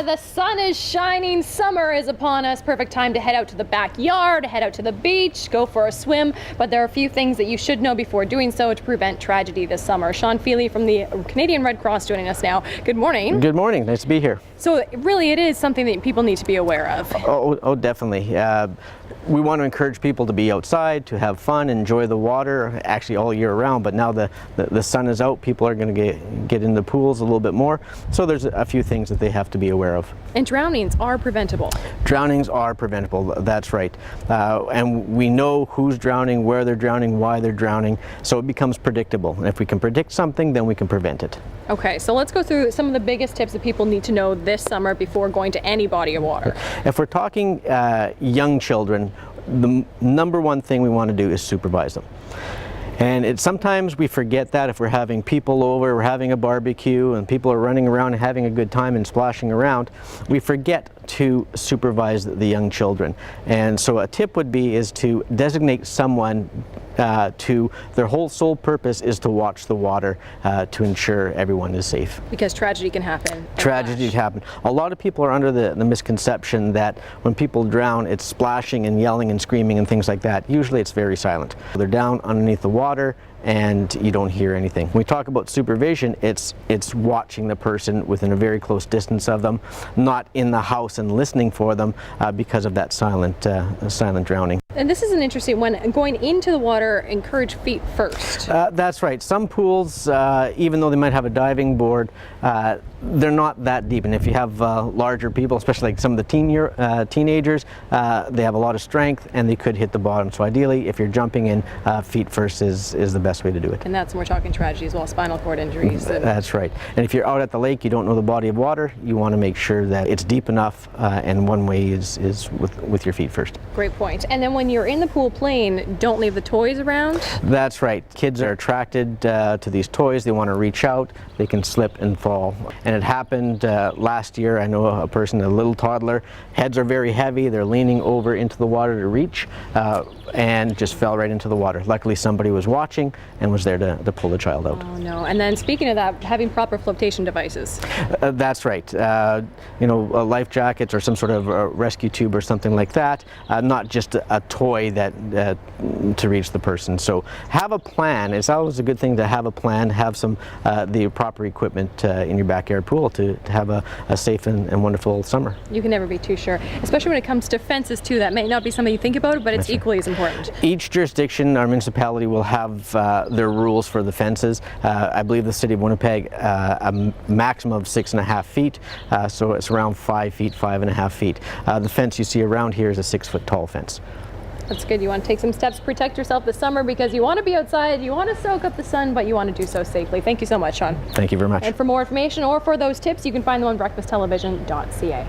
The sun is shining, summer is upon us, perfect time to head out to the backyard, head out to the beach, go for a swim, but there are a few things that you should know before doing so to prevent tragedy this summer. Sean Feely from the Canadian Red Cross joining us now. Good morning. Good morning, nice to be here. So really it is something that people need to be aware of. Oh, definitely. We want to encourage people to be outside, to have fun, enjoy the water, actually all year round, but now the sun is out, people are going to get in the pools a little bit more, so there's a few things that they have to be aware of. And drownings are preventable. Drownings are preventable, that's right. And we know who's drowning, where they're drowning, why they're drowning, so it becomes predictable. And if we can predict something, then we can prevent it. Okay, so let's go through some of the biggest tips that people need to know this summer before going to any body of water. If we're talking young children, the number one thing we want to do is supervise them. And sometimes we forget that if we're having people over, we're having a barbecue and people are running around and having a good time and splashing around, we forget to supervise the young children. And so a tip would be is to designate someone to their whole sole purpose is to watch the water to ensure everyone is safe. Because tragedy can happen. Tragedy can happen. A lot of people are under the misconception that when people drown, it's splashing and yelling and screaming and things like that. Usually it's very silent. They're down underneath the water and you don't hear anything. When we talk about supervision, it's watching the person within a very close distance of them, not in the house and listening for them because of that silent drowning. And this is an interesting one. Going into the water, encourage feet first. That's right. Some pools, even though they might have a diving board, they're not that deep. And if you have larger people, especially like some of the teenagers, they have a lot of strength and they could hit the bottom. So ideally, if you're jumping in, feet first is the best way to do it. And that's when we're talking tragedy as well, spinal cord injuries. That's right. And if you're out at the lake, you don't know the body of water, you want to make sure that it's deep enough, and one way is with your feet first. Great point. And then when you're in the pool playing, don't leave the toys around? That's right. Kids are attracted to these toys. They want to reach out. They can slip and fall. And it happened last year. I know a person, a little toddler, heads are very heavy. They're leaning over into the water to reach and just fell right into the water. Luckily, somebody was watching and was there to pull the child out. Oh no. And then speaking of that, having proper flotation devices. That's right. Life jackets or some sort of rescue tube or something like that. Not just a toy that to reach the person. So have a plan. It's always a good thing to have a plan, have some the proper equipment in your backyard pool to have a safe and wonderful summer. You can never be too sure, especially when it comes to fences too. That may not be something you think about, but it's equally as important. Each jurisdiction, our municipality will have their rules for the fences. I believe the City of Winnipeg a maximum of 6.5 feet, so it's around 5 feet, 5.5 feet. The fence you see around here is a 6-foot tall fence. That's good. You want to take some steps to protect yourself this summer because you want to be outside, you want to soak up the sun, but you want to do so safely. Thank you so much, Sean. Thank you very much. And for more information or for those tips, you can find them on breakfasttelevision.ca.